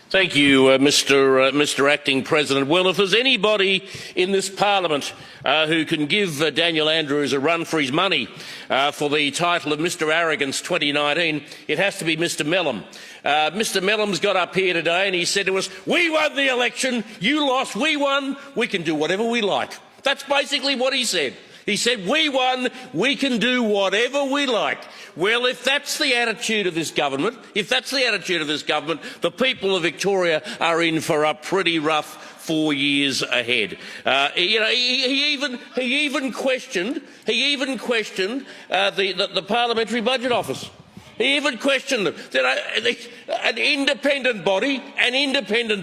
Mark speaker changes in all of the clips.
Speaker 1: Thank you, Mr Acting President. Well, if there's anybody in this parliament who can give Daniel Andrews a run for his money for the title of Mr Arrogance 2019, it has to be Mr Mellom. Mr Mellom's got up here today and he said to us, "We won the election, you lost, we won, we can do whatever we like." That's basically what he said. He said, "We won, we can do whatever we like." Well, if that's the attitude of this government, the people of Victoria are in for a pretty rough 4 years ahead. He even questioned the Parliamentary Budget Office. He even questioned them. An independent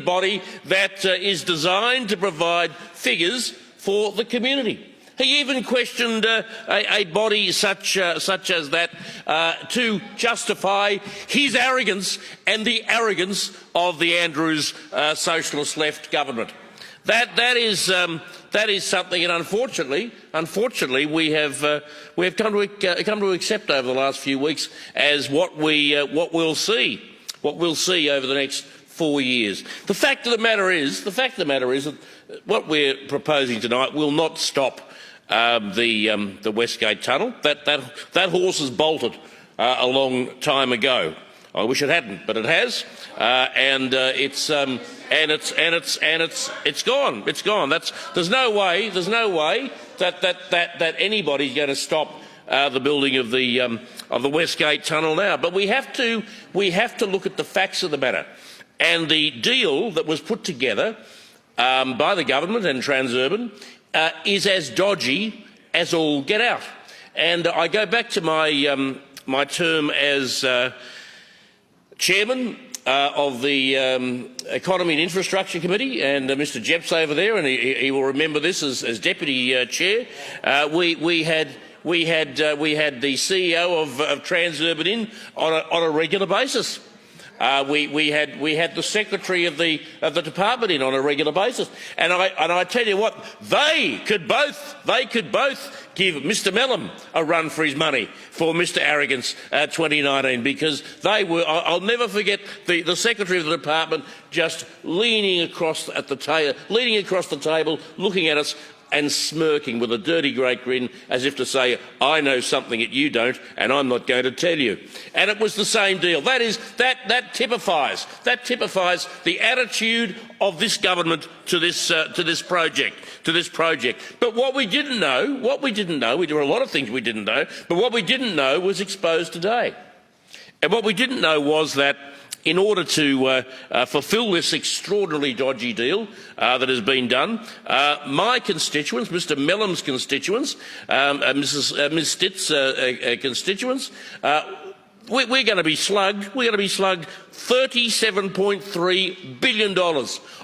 Speaker 1: body that is designed to provide figures for the community. He even questioned a body such as that to justify his arrogance and the arrogance of the Andrews socialist left government. That is something, and unfortunately, we have come to accept over the last few weeks as what we'll see over the next 4 years. The fact of the matter is that what we're proposing tonight will not stop the Westgate Tunnel. That horse has bolted a long time ago. I wish it hadn't, but it has, and it's gone. It's gone. There's no way that anybody's going to stop the building of the Westgate Tunnel now. But we have to look at the facts of the matter, and the deal that was put together by the government and Transurban is as dodgy as all get out. And I go back to my my term as chairman of the Economy and Infrastructure Committee, and Mr Jepp's over there, and he will remember this as deputy chair. We had the CEO of Transurban in on a regular basis. We had the secretary of the department in on a regular basis, and I tell you what, they could both give Mr Mellom a run for his money for Mr Arrogance 2019, because they were. I'll never forget the secretary of the department just leaning across the table, looking at us and smirking with a dirty great grin, as if to say, "I know something that you don't, and I'm not going to tell you." And it was the same deal. That typifies the attitude of this government to this project. But what we didn't know, there were a lot of things we didn't know, but what we didn't know was exposed today. And what we didn't know was that in order to fulfil this extraordinarily dodgy deal that has been done, my constituents, Mr Mellom's constituents, Ms Stitt's constituents, we're going to be slugged. We're going to be slugged $37.3 billion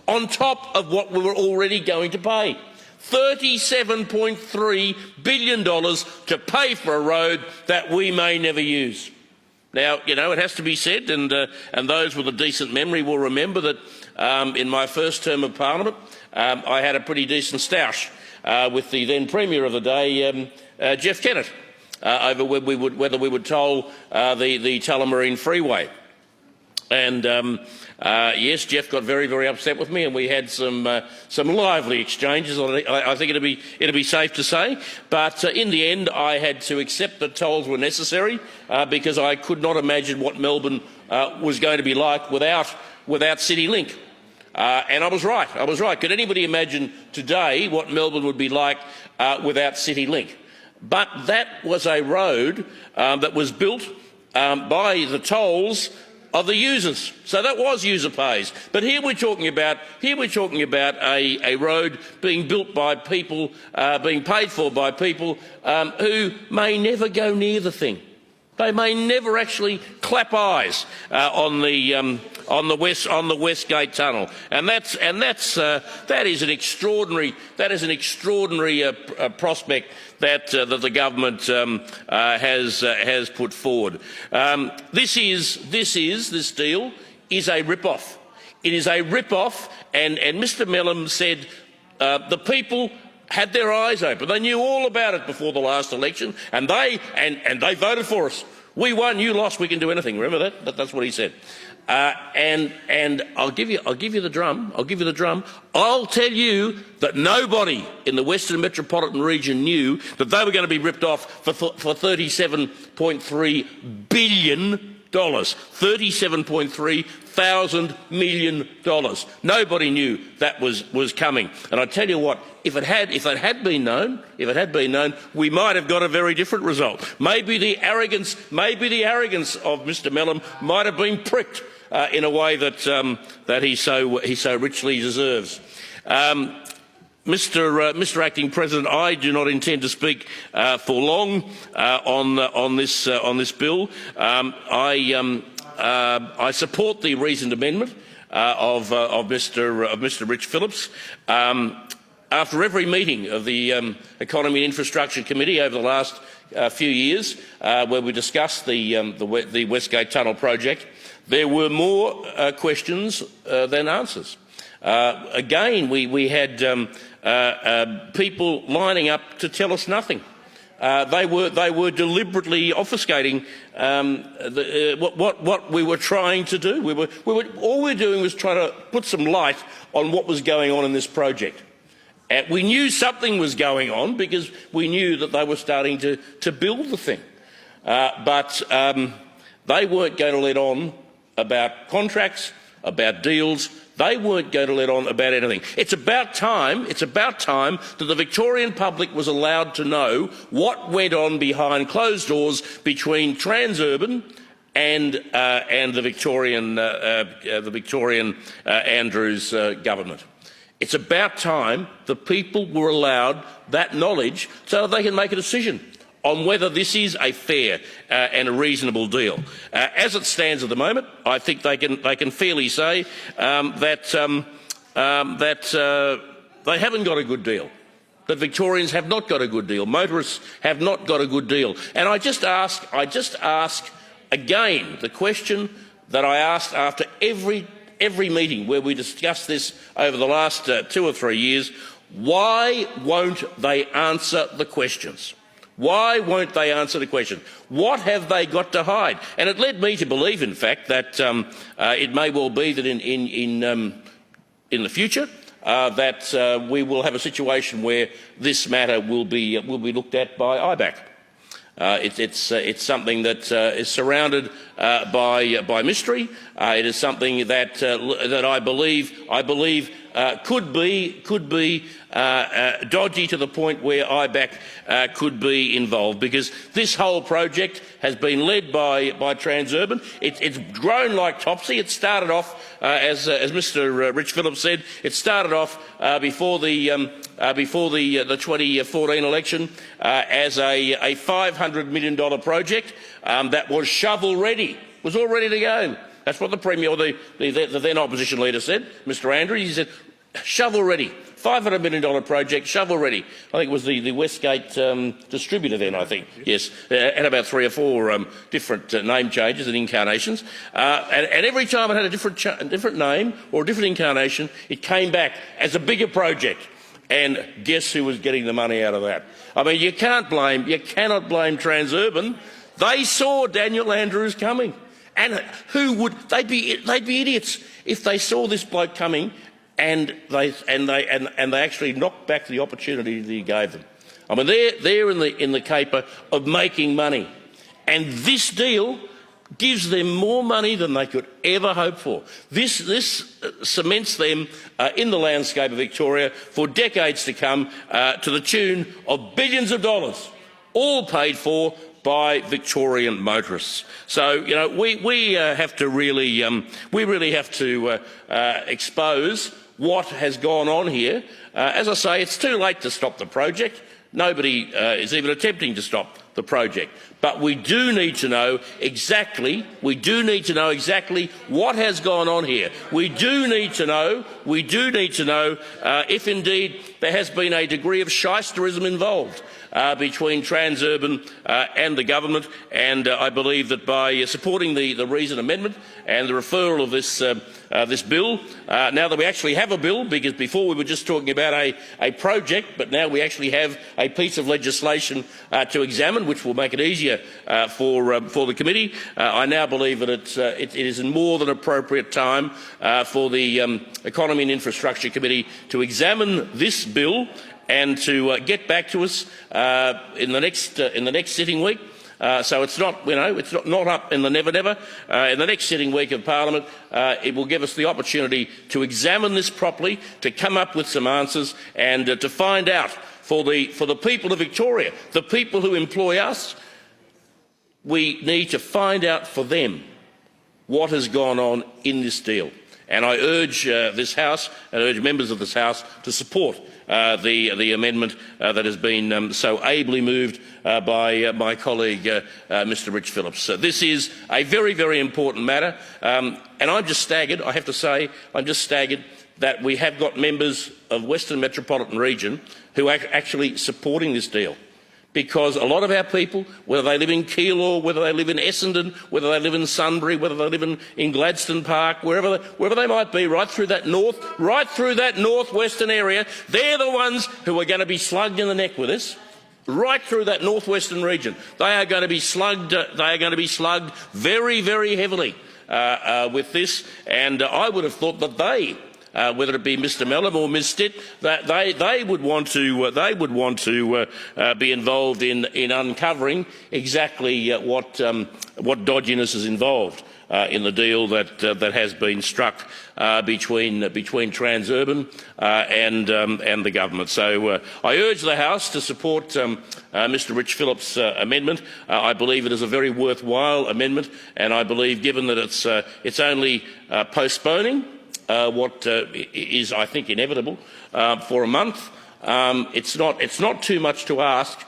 Speaker 1: on top of what we were already going to pay. $37.3 billion to pay for a road that we may never use. Now, it has to be said, and those with a decent memory will remember that in my first term of Parliament, I had a pretty decent stoush with the then Premier of the day, Jeff Kennett, over whether we would toll the Tullamarine Freeway. And yes, Jeff got very, very upset with me, and we had some lively exchanges. I think it'd be safe to say. But in the end, I had to accept that tolls were necessary because I could not imagine what Melbourne was going to be like without Citylink. And I was right. Could anybody imagine today what Melbourne would be like without Citylink? But that was a road that was built by the tolls of the users, so that was user pays. But here we're talking about a road being built by people, being paid for by people who may never go near the thing. They may never actually clap eyes on the Westgate Tunnel, and that is an extraordinary prospect that the government has put forward. This deal is a rip-off. It is a rip-off, and Mr Mellom said the people had their eyes open. They knew all about it before the last election, and they voted for us. We won, you lost, we can do anything. Remember that? That's what he said. and I'll give you the drum. I'll tell you that nobody in the Western Metropolitan Region knew that they were going to be ripped off for $37.3 billion. $37.3 million. Nobody knew that was coming. And I tell you what, if it had been known, we might have got a very different result. Maybe the arrogance of Mr. Mellon might have been pricked in a way that he so richly deserves. Mr. Acting President, I do not intend to speak for long on this bill. I support the reasoned amendment of Mr. Rich Phillips. After every meeting of the Economy and Infrastructure Committee over the last few years, where we discussed the Westgate Tunnel project, there were more questions than answers. Again, we had people lining up to tell us nothing. They were deliberately obfuscating what we were trying to do. All we were doing was trying to put some light on what was going on in this project. We knew something was going on because we knew that they were starting to build the thing. But they weren't going to let on about contracts, about deals. They weren't going to let on about anything. It's about time that the Victorian public was allowed to know what went on behind closed doors between Transurban and the Victorian Andrews government. It's about time the people were allowed that knowledge so that they can make a decision on whether this is a fair and a reasonable deal. As it stands at the moment, I think they can fairly say that they haven't got a good deal. That Victorians have not got a good deal. Motorists have not got a good deal. And I just ask again the question that I asked after every meeting where we discussed this over the last 2 or 3 years: why won't they answer the questions? Why won't they answer the question? What have they got to hide? And it led me to believe, in fact, that it may well be that in the future that we will have a situation where this matter will be looked at by IBAC. It's something that is surrounded by mystery. It is something that I believe could be dodgy to the point where IBAC could be involved, because this whole project has been led by Transurban. It's grown like Topsy. It started off, as Mr. Rich Phillips said, it started off before the 2014 election as a $500 million project that was shovel ready, was all ready to go. That's what the Premier, or the then opposition leader, said, Mr. Andrews. He said, shovel ready, $500 million project, shovel ready. I think it was the Westgate distributor then, I think, yes, and about 3 or 4 different name changes and incarnations. And every time it had a different name or a different incarnation, it came back as a bigger project. And guess who was getting the money out of that? I mean, you cannot blame Transurban. They saw Daniel Andrews coming. And who would they'd be idiots if they saw this bloke coming and they actually knocked back the opportunity that he gave them. I mean, they're in the caper of making money, and this deal gives them more money than they could ever hope for. This cements them in the landscape of Victoria for decades to come, to the tune of billions of dollars, all paid for by Victorian motorists. So, you know, we have to really have to expose what has gone on here. As I say, it's too late to stop the project. Nobody is even attempting to stop the project. But we do need to know exactly what has gone on here. We do need to know if indeed there has been a degree of shysterism involved between Transurban and the government, and I believe that by supporting the reasoned amendment and the referral of this bill, now that we actually have a bill, because before we were just talking about a project, but now we actually have a piece of legislation to examine examined, which will make it easier for the committee. I now believe that it is in more than appropriate time for the Economy and Infrastructure Committee to examine this bill and to get back to us in the next sitting week. So it's not, it's not up in the never. In the next sitting week of Parliament, it will give us the opportunity to examine this properly, to come up with some answers, and to find out for the people of Victoria, the people who employ us. We need to find out for them what has gone on in this deal. And I urge this House and urge members of this House to support the amendment that has been so ably moved by my colleague, Mr Rich Phillips. This is a very, very important matter, and I'm just staggered, I have to say, I'm just staggered that we have got members of Western Metropolitan Region who are actually supporting this deal. Because a lot of our people, whether they live in Keilor, whether they live in Essendon, whether they live in Sunbury, whether they live in Gladstone Park, wherever they might be, right through that northwestern area, they're the ones who are going to be slugged in the neck with this. Right through that northwestern region, they are going to be slugged. They are going to be slugged very, very heavily with this. And I would have thought that they, whether it be Mr Mellom or Ms Stitt, that they would want to be involved in uncovering exactly what dodginess is involved in the deal that has been struck between Transurban and the government. So I urge the House to support Mr Rich Phillips' amendment. I believe it is a very worthwhile amendment, and I believe, given that it's only postponing what is, I think, inevitable for a month, it's not too much to ask,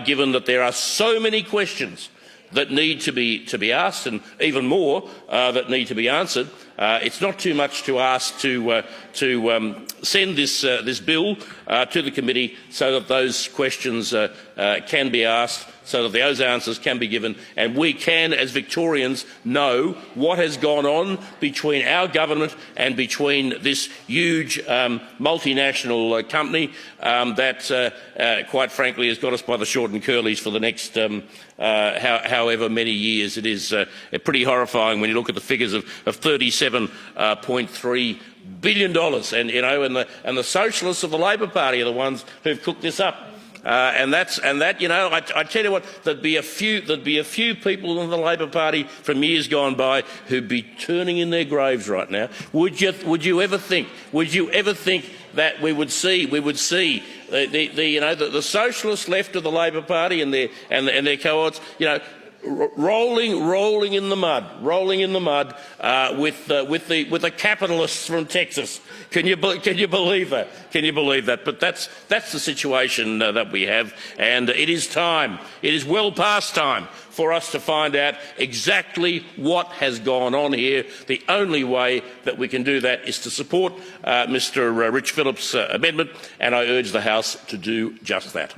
Speaker 1: given that there are so many questions that need to be asked, and even more that need to be answered. It's not too much to ask to send this bill to the committee so that those questions can be asked, so that those answers can be given, and we can, as Victorians, know what has gone on between our government and between this huge multinational company that, quite frankly, has got us by the short and curlies for the next however many years. It is pretty horrifying when you look at the figures of $37.3 billion, and the socialists of the Labor Party are the ones who've cooked this up. I tell you what, there'd be a few people in the Labor Party from years gone by who'd be turning in their graves right now. Would you ever think that we would see the socialist left of the Labor Party and their cohorts, rolling in the mud with the capitalists from Texas? Can you believe that? Can you believe that? But that's the situation that we have, and it is time. It is well past time for us to find out exactly what has gone on here. The only way that we can do that is to support Mr Rich Phillips' amendment, and I urge the House to do just that.